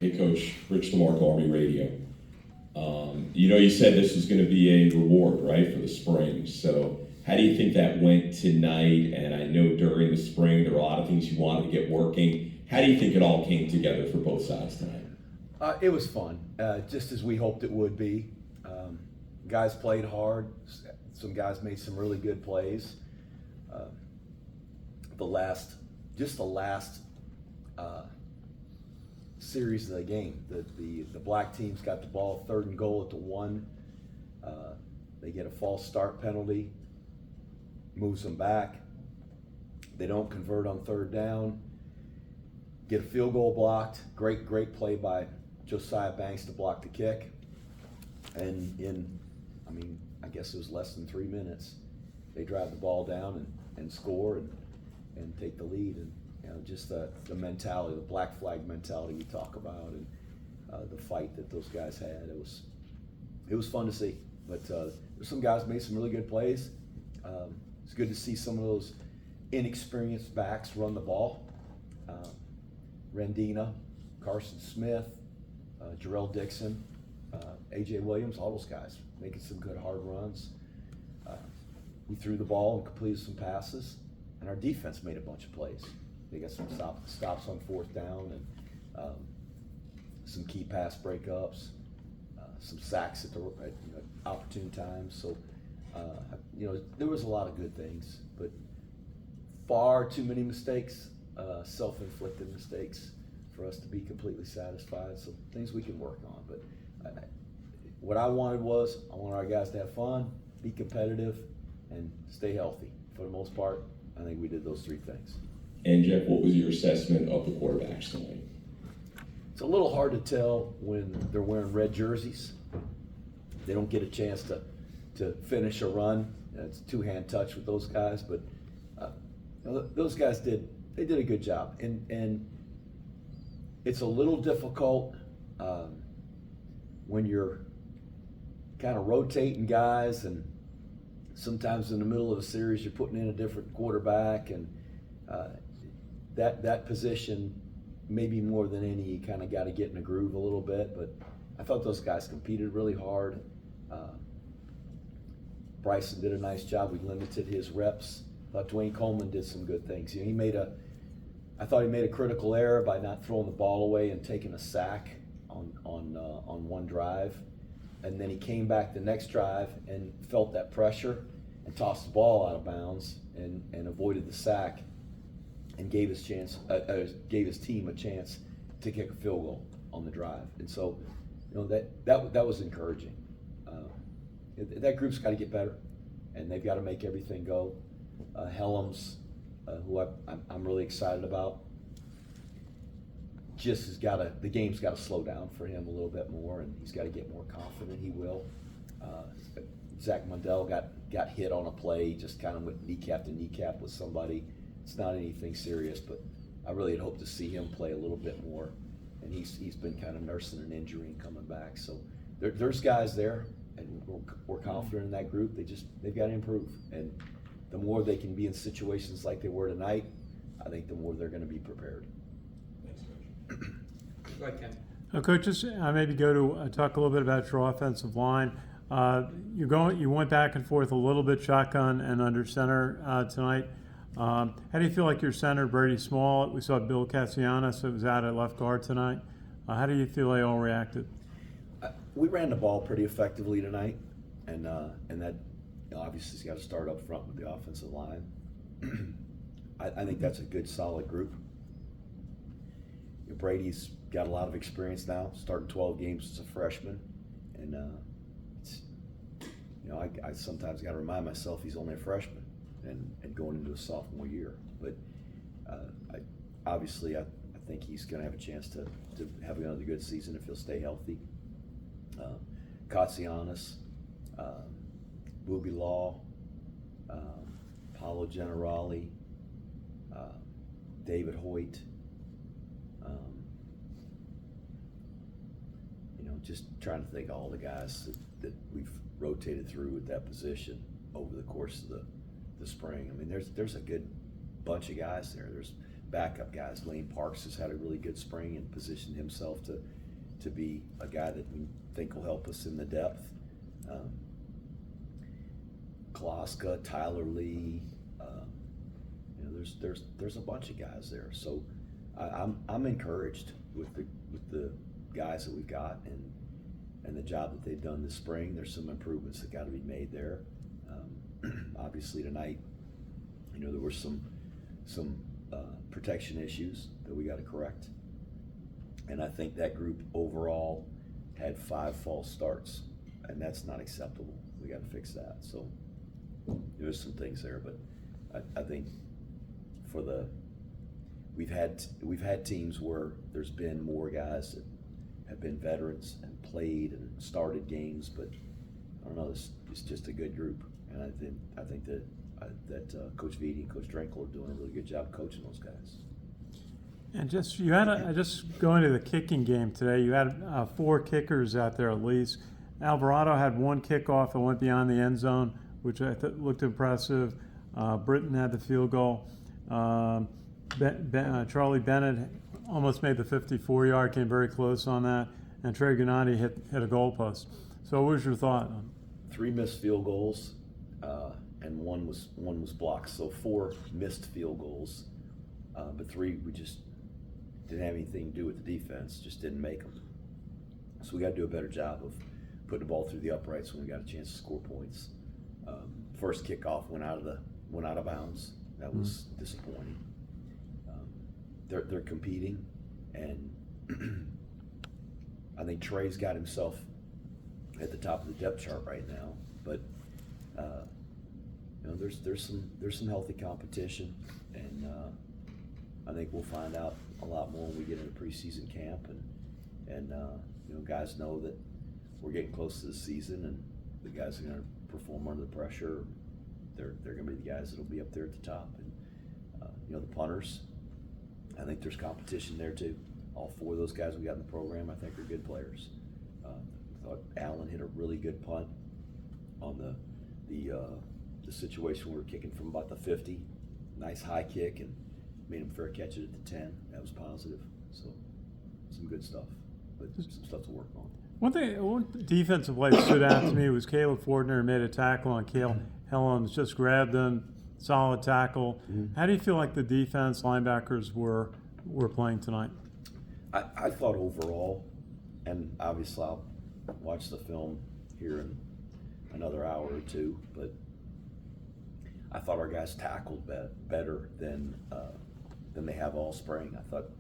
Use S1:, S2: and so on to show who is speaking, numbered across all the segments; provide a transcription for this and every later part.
S1: Hey, Coach, Rich DeMarco, Army Radio. You said this was going to be a reward, right, for the spring. So, how do you think that went tonight? And I know during the spring there were a lot of things you wanted to get working. How do you think it all came together for both sides tonight?
S2: It was fun, just as we hoped it would be. Guys played hard. Some guys made some really good plays. Uh, the last series of the game, the black teams got the ball 3rd and goal at the 1. They get a false start penalty, moves them back. They don't convert on 3rd down. Get a field goal blocked. Great play by Josiah Banks to block the kick. And I guess it was less than 3 minutes. They drive the ball down and score and take the lead. And just the mentality, the black flag mentality we talk about, and the fight that those guys had. It was fun to see. But some guys made some really good plays. It's good to see some of those inexperienced backs run the ball. Rendina, Carson Smith, Jarrell Dixon, A.J. Williams, all those guys making some good hard runs. We threw the ball and completed some passes, and our defense made a bunch of plays. They got some stops on 4th down and some key pass breakups, some sacks at opportune times. So, there was a lot of good things, but far too many mistakes, self-inflicted mistakes for us to be completely satisfied. So things we can work on. But what I wanted was I wanted our guys to have fun, be competitive, and stay healthy. For the most part, I think we did those 3 things.
S1: And Jeff, what was your assessment of the quarterbacks tonight?
S2: It's a little hard to tell when they're wearing red jerseys. They don't get a chance to finish a run. It's a 2-hand touch with those guys, but those guys did a good job. And it's a little difficult when you're kind of rotating guys, and sometimes in the middle of a series you're putting in a different quarterback, and that position, maybe more than any, you kind of got to get in a groove a little bit. But I thought those guys competed really hard. Bryson did a nice job. We limited his reps. I thought Dwayne Coleman did some good things. I thought he made a critical error by not throwing the ball away and taking a sack on one drive. And then he came back the next drive and felt that pressure and tossed the ball out of bounds and avoided the sack, and gave his team a chance to kick a field goal on the drive. And so, that was encouraging. That group's got to get better, and they've got to make everything go. Helms, who I'm really excited about, the game's got to slow down for him a little bit more, and he's got to get more confident. He will. Zach Mundell got hit on a play, just kind of went kneecap to kneecap with somebody. It's not anything serious, but I really had hoped to see him play a little bit more, and he's been kind of nursing an injury and coming back. So there's guys there, and we're confident in that group. They've got to improve, and the more they can be in situations like they were tonight, I think the more they're going to be prepared.
S3: Go ahead, Ken.
S4: Coach, just maybe go to talk a little bit about your offensive line. You went back and forth a little bit shotgun and under center tonight. How do you feel like your center, Brady Small? We saw Bill Cassianos, who was out at left guard tonight. How do you feel they all reacted?
S2: We ran the ball pretty effectively tonight, and that obviously has got to start up front with the offensive line. I think that's a good, solid group. Brady's got a lot of experience now, starting 12 games as a freshman, and I sometimes got to remind myself he's only a freshman and going into a sophomore year. But I think he's going to have a chance to have another good season if he'll stay healthy. Katsianis, Booby Law, Paulo Generali, David Hoyt. Just trying to think of all the guys that we've rotated through at that position over the course of the spring. I mean, there's a good bunch of guys there. There's backup guys. Lane Parks has had a really good spring and positioned himself to be a guy that we think will help us in the depth. Klaska, Tyler Lee, there's a bunch of guys there. So I'm encouraged with the guys that we've got and the job that they've done this spring. There's some improvements that got to be made there. Obviously tonight, there were some protection issues that we got to correct, and I think that group overall had 5 false starts, and that's not acceptable. We got to fix that. So there's some things there, but I think we've had teams where there's been more guys that have been veterans and played and started games, but I don't know. It's just a good group, and I think that Coach Vitti and Coach Drenkel are doing a really good job coaching those guys.
S4: And just going to the kicking game today, you had 4 kickers out there at least. Alvarado had 1 kickoff that went beyond the end zone, which I thought looked impressive. Britton had the field goal. Charlie Bennett almost made the 54-yard, came very close on that, and Trey Gennady hit a goal post. So what was your thought?
S2: 3 missed field goals, and one was blocked. So 4 missed field goals, but 3 we just didn't have anything to do with the defense, just didn't make them. So we got to do a better job of putting the ball through the uprights when we got a chance to score points. First kickoff went out of bounds. That was disappointing. They're competing, and I think Trey's got himself at the top of the depth chart right now. But there's some healthy competition, and I think we'll find out a lot more when we get into preseason camp, and guys know that we're getting close to the season, and the guys are going to perform under the pressure. They're going to be the guys that'll be up there at the top, and the punters. I think there's competition there too. All 4 of those guys we got in the program, I think, are good players. I thought Allen hit a really good punt on the situation we were kicking from about the 50. Nice high kick, and made him fair catch it at the 10. That was positive. So some good stuff, but some stuff to work on.
S4: One defensive play that stood out to me was Caleb Fordner made a tackle on Cale Helms, just grabbed him, solid tackle. How do you feel like the defense linebackers were playing tonight?
S2: I thought overall, and obviously I'll watch the film here in another hour or 2, but I thought our guys tackled better than they have all spring. I thought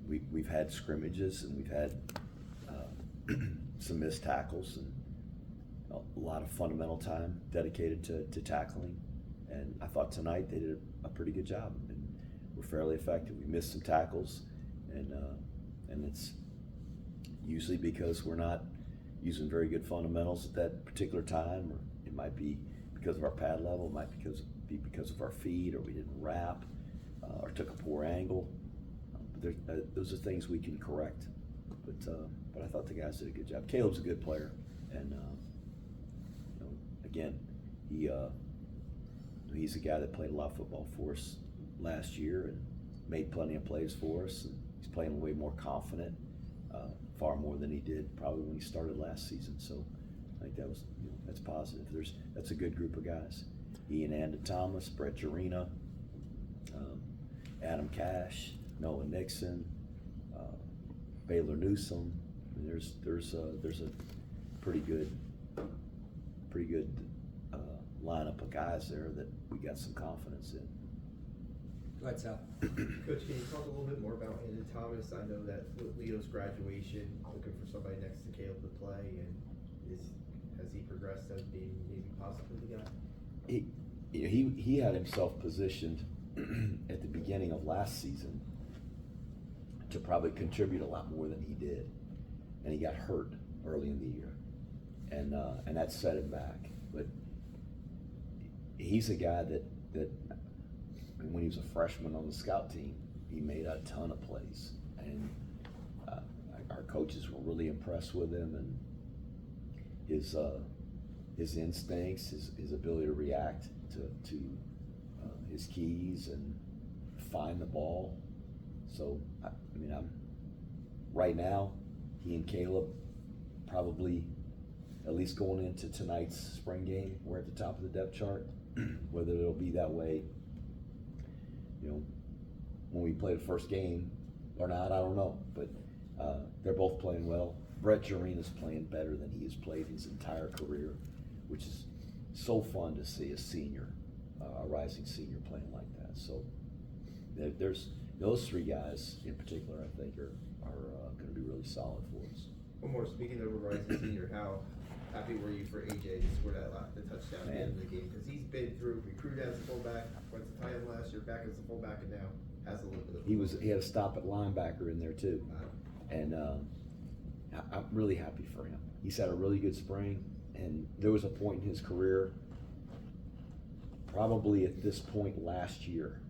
S2: we've had scrimmages and we've had some missed tackles and a lot of fundamental time dedicated to tackling. And I thought tonight they did a pretty good job and were fairly effective. We missed some tackles, and it's usually because we're not using very good fundamentals at that particular time, or it might be because of our pad level, it might be because of our feet, or we didn't wrap, or took a poor angle. Those are things we can correct. But I thought the guys did a good job. Caleb's a good player, and again, he's a guy that played a lot of football for us last year and made plenty of plays for us. And he's playing way more confident, far more than he did probably when he started last season. So I think that's positive. That's a good group of guys. Ian Anda Thomas, Brett Jarena, Adam Cash, Noah Nixon, Baylor Newsome. I mean, there's a pretty good lineup of guys there that we got some confidence in.
S3: Go ahead, Sal.
S5: Coach, can you talk a little bit more about Anda Thomas? I know that with Leo's graduation, looking for somebody next to Caleb to play, and has he progressed as being maybe possibly the guy?
S2: He had himself positioned at the beginning of last season to probably contribute a lot more than he did, and he got hurt early in the year, and that set him back. But he's a guy that when he was a freshman on the scout team, he made a ton of plays, and our coaches were really impressed with him and his instincts, his ability to react to his keys and find the ball. So, I mean, right now, he and Caleb probably, at least going into tonight's spring game, we're at the top of the depth chart. Whether it'll be that way, when we play the first game or not, I don't know. But they're both playing well. Brett Jarina's playing better than he has played his entire career, which is so fun to see a senior, a rising senior playing like that. So there's those three guys in particular, I think, are going to be really solid for us.
S5: One more, speaking of a rising senior, how happy were you for AJ to score the touchdown at the end of the game? Because he's been through, recruited as a fullback, went to tight end last year, back as a fullback, and now has a little bit of.
S2: He had a stop at linebacker in there too, and I'm really happy for him. He's had a really good spring, and there was a point in his career, probably at this point last year,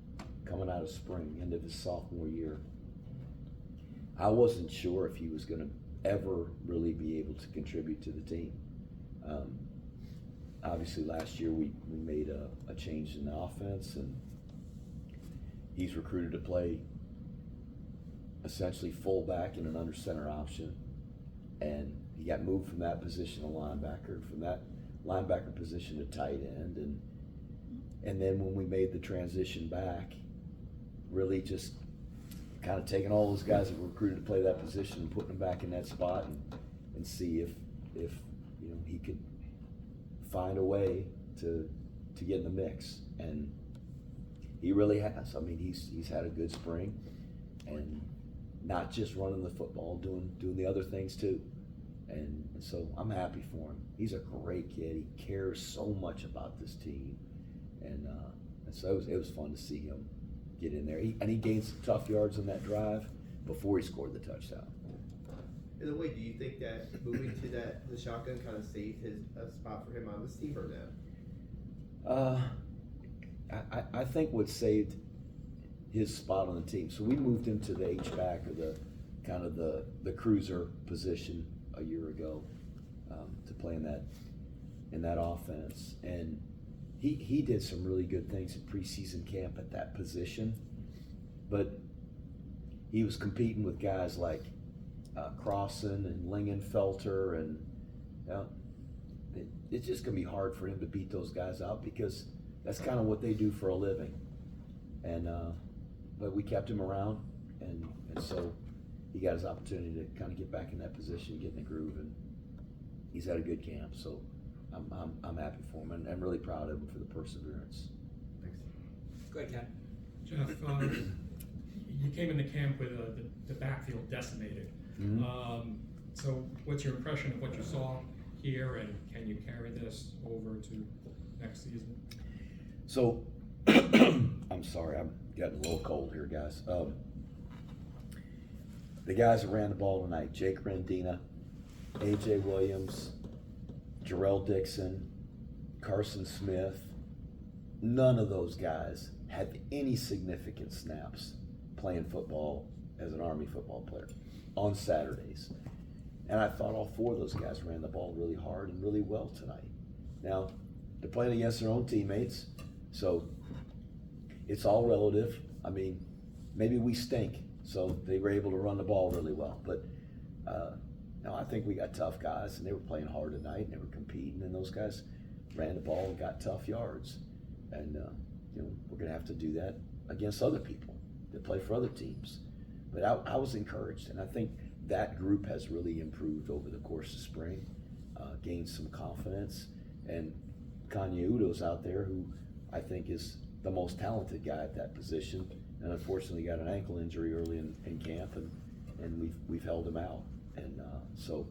S2: coming out of spring, end of his sophomore year, I wasn't sure if he was going to ever really be able to contribute to the team. Obviously last year we made a change in the offense, and he's recruited to play essentially fullback in an under center option, and he got moved from that position to linebacker, from that linebacker position to tight end, and then when we made the transition back, really just kind of taking all those guys that were recruited to play that position and putting them back in that spot and see if he could find a way to get in the mix. And he really has. I mean, he's had a good spring, and not just running the football, doing the other things too. And so I'm happy for him. He's a great kid. He cares so much about this team, and so it was fun to see him get in there. He gained some tough yards on that drive before he scored the touchdown.
S5: In a way, do you think that moving to the shotgun kind of saved a spot for him on this team or no?
S2: I think what saved his spot on the team. So we moved him to the H-back, or the kind of the cruiser position a year ago, to play in that offense, and he did some really good things in preseason camp at that position, but he was competing with guys like Crossan and Lingenfelter, and it's just gonna be hard for him to beat those guys out, because that's kind of what they do for a living. And but we kept him around, and so he got his opportunity to kind of get back in that position, get in the groove, and he's had a good camp. So I'm happy for him, and I'm really proud of him for the perseverance.
S5: Thanks.
S3: Go ahead, Ken.
S6: Jeff, you came into camp with the backfield decimated.
S2: Mm-hmm.
S6: So what's your impression of what you saw here, and can you carry this over to next season?
S2: So, I'm sorry, I'm getting a little cold here, guys. The guys that ran the ball tonight: Jake Rendina, AJ Williams, Jarrell Dixon, Carson Smith. None of those guys had any significant snaps playing football as an Army football player on Saturdays. And I thought all four of those guys ran the ball really hard and really well tonight. Now, they're playing against their own teammates, so it's all relative. I mean, maybe we stink, so they were able to run the ball really well. But no, I think we got tough guys, and they were playing hard tonight, and they were competing, and those guys ran the ball and got tough yards. And we're going to have to do that against other people that play for other teams. But I was encouraged, and I think that group has really improved over the course of spring, gained some confidence. And Kanye Udo's out there, who I think is the most talented guy at that position, and unfortunately got an ankle injury early in camp, and we've held him out. And so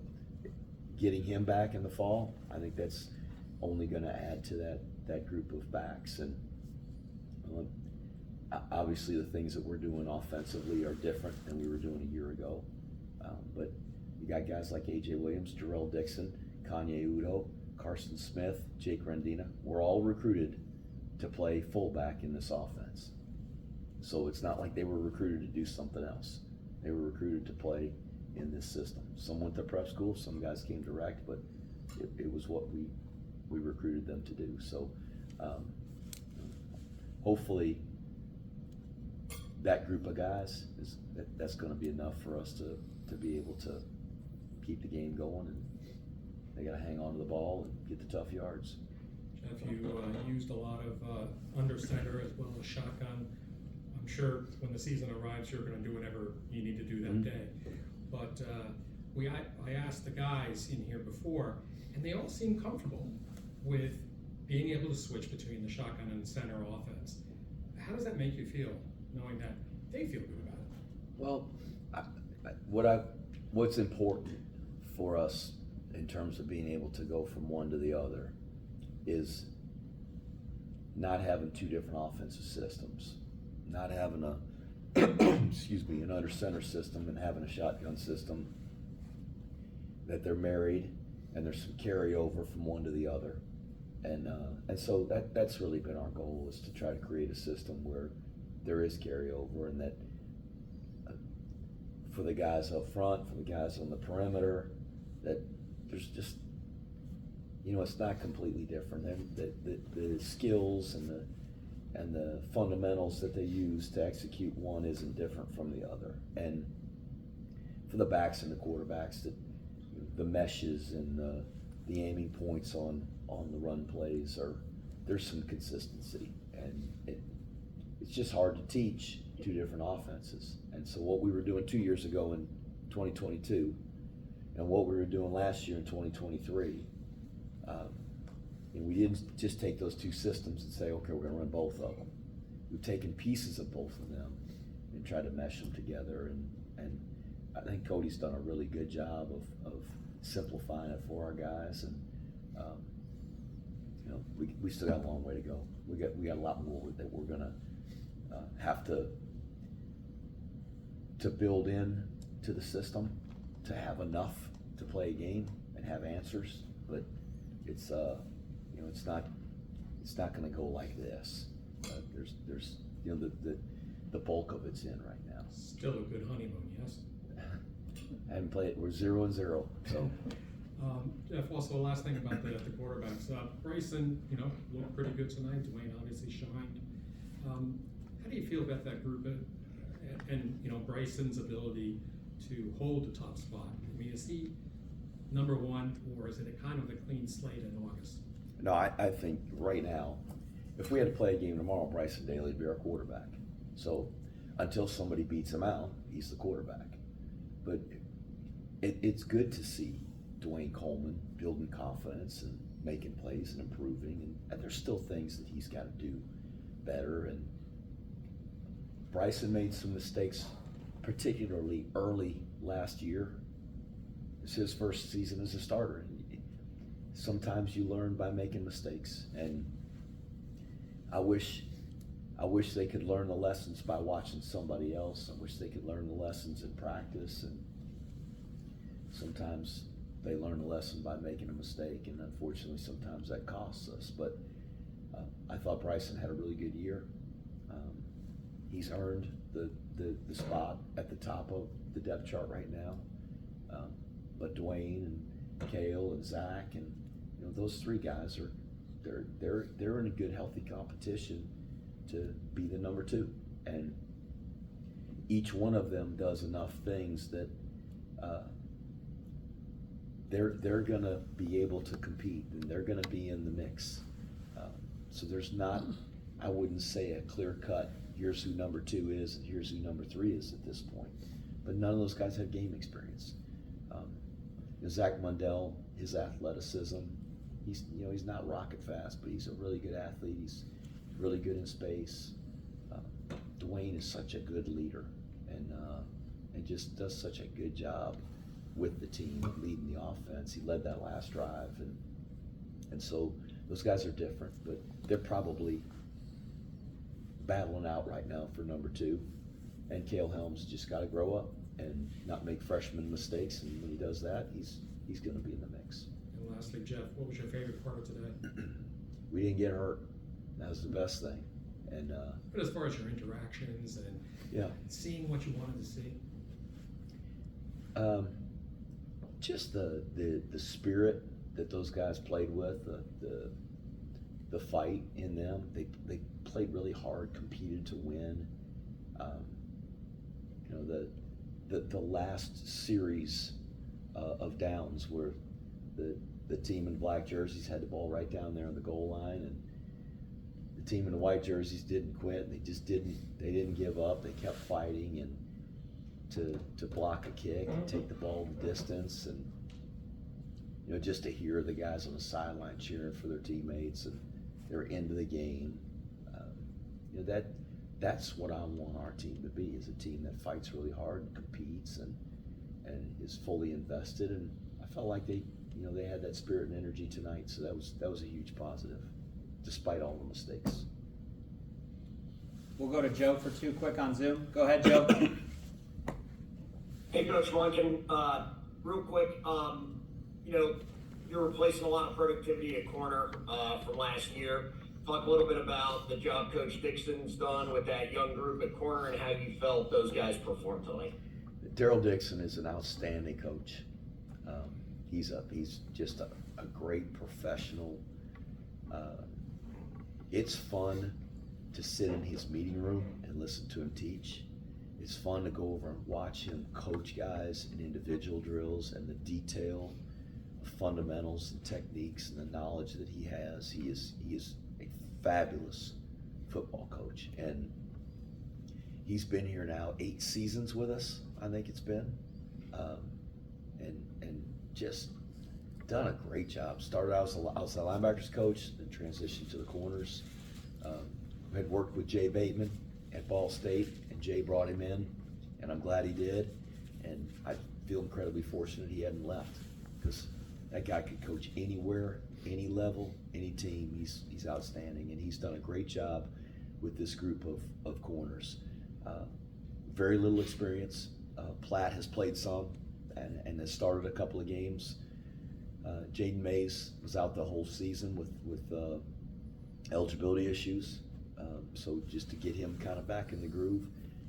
S2: getting him back in the fall, I think that's only going to add to that group of backs. And obviously the things that we're doing offensively are different than we were doing a year ago. But you got guys like AJ Williams, Jarrell Dixon, Kanye Udo, Carson Smith, Jake Rendina. We're all recruited to play fullback in this offense. So it's not like they were recruited to do something else. They were recruited to play in this system. Some went to prep school, some guys came direct, but it was what we recruited them to do. So hopefully that group of guys that's going to be enough for us to be able to keep the game going, and they got to hang on to the ball and get the tough yards.
S6: Jeff, you used a lot of under center as well as shotgun. I'm sure when the season arrives, you're going to do whatever you need to do that day. But I asked the guys in here before, and they all seem comfortable with being able to switch between the shotgun and center offense. How does that make you feel, knowing that they feel good about it?
S2: Well, what's important for us in terms of being able to go from one to the other is not having two different offensive systems, not having a an under center system and having a shotgun system, that they're married and there's some carryover from one to the other. And so that's really been our goal, is to try to create a system where there is carryover, and that for the guys up front, for the guys on the perimeter, that there's just, it's not completely different. The skills and the fundamentals that they use to execute one isn't different from the other. And for the backs and the quarterbacks, the meshes and the aiming points on the run plays there's some consistency, and it's just hard to teach two different offenses. And so what we were doing 2 years ago in 2022 and what we were doing last year in 2023, and we didn't just take those two systems and say, okay, we're going to run both of them. We've taken pieces of both of them and tried to mesh them together, and I think Cody's done a really good job of simplifying it for our guys, and we still got a long way to go. We got a lot more that we're gonna have to build in to the system to have enough to play a game and have answers. But it's not going to go like this. There's the bulk of it's in right now.
S6: Still a good honeymoon, yes?
S2: I haven't played it. We're 0-0. So
S6: Jeff, also the last thing about the quarterbacks. Bryson, looked pretty good tonight. Dwayne obviously shined. How do you feel about that group and Bryson's ability to hold the top spot? I mean, is he number one, or is it a kind of a clean slate in August?
S2: No, I think right now, if we had to play a game tomorrow, Bryson Daly would be our quarterback. So until somebody beats him out, he's the quarterback. But it's good to see Dwayne Coleman building confidence and making plays and improving, and there's still things that he's got to do better. And Bryson made some mistakes, particularly early last year. It's his first season as a starter. Sometimes you learn by making mistakes, and I wish they could learn the lessons by watching somebody else. I wish they could learn the lessons in practice, and sometimes they learn a lesson by making a mistake, and unfortunately sometimes that costs us. But I thought Bryson had a really good year. He's earned the spot at the top of the depth chart right now. But Dwayne and Cale and Zach and those three guys they're in a good, healthy competition to be the number two, and each one of them does enough things that they're gonna be able to compete, and they're gonna be in the mix. So there's not, I wouldn't say a clear cut, here's who number two is and here's who number three is at this point. But none of those guys have game experience. Zach Mundell, his athleticism, he's not rocket fast, but he's a really good athlete. He's really good in space. Dwayne is such a good leader, and just does such a good job with the team, leading the offense. He led that last drive, and so those guys are different, but they're probably battling out right now for number two. And Cale Helms just got to grow up and not make freshman mistakes, and when he does that, he's going to be in the mix.
S6: And lastly, Jeff, what was your favorite part of today?
S2: We didn't get hurt. That was the best thing. And
S6: But as far as your interactions and seeing what you wanted to see?
S2: Just the spirit that those guys played with, the fight in them. They played really hard, competed to win. you know, the last series of downs where the team in black jerseys had the ball right down there on the goal line, and the team in the white jerseys didn't quit. They didn't give up. They kept fighting and to block a kick and take the ball the distance, and you know, just to hear the guys on the sideline cheering for their teammates and they're into the game. You know, that's what I want our team to be, is a team that fights really hard and competes and is fully invested. And I felt like they had that spirit and energy tonight, so that was a huge positive, despite all the mistakes.
S7: We'll go to Joe for two quick on Zoom. Go ahead, Joe.
S8: Hey, Coach Monken, real quick, you know, you're replacing a lot of productivity at corner from last year. Talk a little bit about the job Coach Dixon's done with that young group at corner and how you felt those guys performed tonight.
S2: Daryl Dixon is an outstanding coach. He's just a great professional. It's fun to sit in his meeting room and listen to him teach. It's fun to go over and watch him coach guys in individual drills, and the detail of fundamentals and techniques and the knowledge that he has. He is a fabulous football coach, and he's been here now 8 seasons with us, I think it's been, and just done a great job. Started out as a linebackers coach, then transitioned to the corners. Had worked with Jay Bateman at Ball State, and Jay brought him in, and I'm glad he did. And I feel incredibly fortunate he hadn't left, because that guy could coach anywhere, any level, any team. He's outstanding, and he's done a great job with this group of corners. Very little experience. Platt has played some and has started a couple of games. Jaden Mays was out the whole season with eligibility issues. So just to get him kind of back in the groove.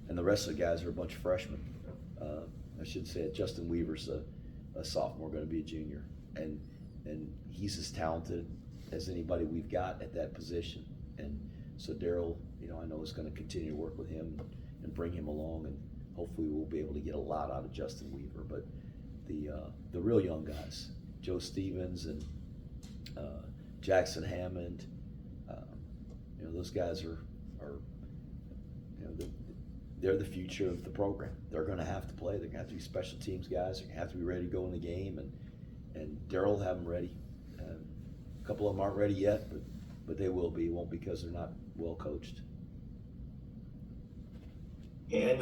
S2: And the rest of the guys are a bunch of freshmen. I should say it, Justin Weaver's a sophomore, going to be a junior. And he's as talented as anybody we've got at that position. And so Daryl, I know is going to continue to work with him and bring him along, and hopefully we'll be able to get a lot out of Justin Weaver. But the real young guys, Joe Stevens and Jackson Hammond, those guys are they're the future of the program. They're going to have to play. They're going to have to be special teams guys. They're going to have to be ready to go in the game, and Daryl will have them ready. A couple of them aren't ready yet, but they will be. It won't because they're not well coached.
S8: And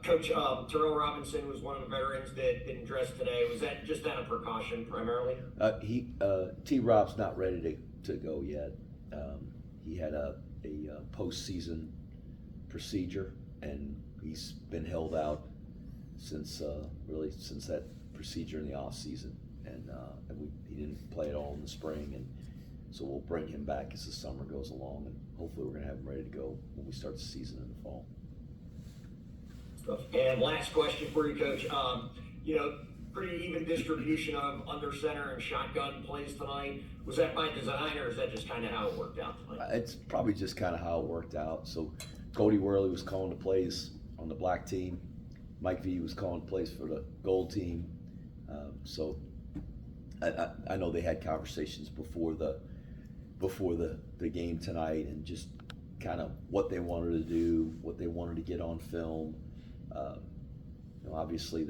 S8: Coach Terrell Robinson was one of the veterans that didn't dress today. Was that just out of precaution primarily?
S2: T-Rob's not ready to go yet. He had a postseason procedure, and he's been held out since that procedure in the off season, and he didn't play at all in the spring, and so we'll bring him back as the summer goes along, and hopefully we're going to have him ready to go when we start the season in the fall.
S8: And last question for you, Coach. Pretty even distribution of under center and shotgun plays tonight. Was that by design, or is that just kind of how it worked out tonight?
S2: It's probably just kind of how it worked out. So Cody Worley was calling the plays on the black team. Mike V was calling plays for the gold team. So I know they had conversations before the game tonight, and just kind of what they wanted to do, what they wanted to get on film. Obviously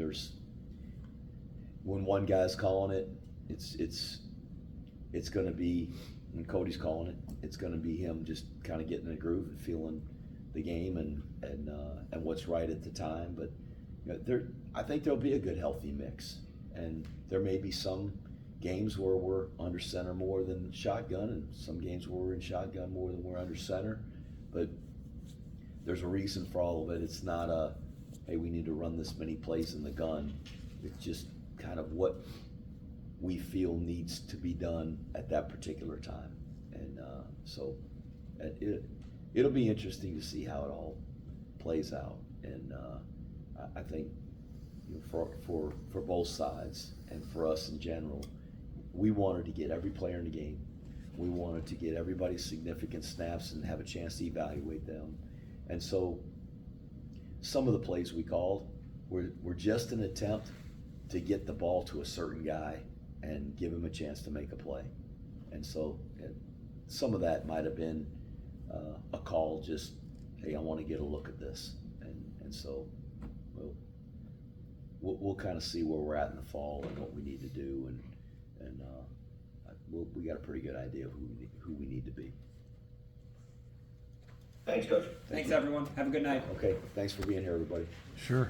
S2: when one guy's calling it, it's going to be, when Cody's calling it, it's going to be him just kind of getting in the groove and feeling the game and what's right at the time. But I think there'll be a good healthy mix, and there may be some games where we're under center more than shotgun, and some games where we're in shotgun more than we're under center. But there's a reason for all of it. It's not hey, we need to run this many plays in the gun. It's just kind of what we feel needs to be done at that particular time. And so it'll be interesting to see how it all plays out. And I think for both sides and for us in general, we wanted to get every player in the game. We wanted to get everybody's significant snaps and have a chance to evaluate them. And so some of the plays we called were just an attempt to get the ball to a certain guy and give him a chance to make a play. And so some of that might have been a call, just, hey, I want to get a look at this. And so we'll kind of see where we're at in the fall and what we need to do. And we got a pretty good idea of who we need to be.
S8: Thanks, Coach.
S7: Thanks, everyone. Have a good night.
S2: Okay, thanks for being here, everybody.
S4: Sure.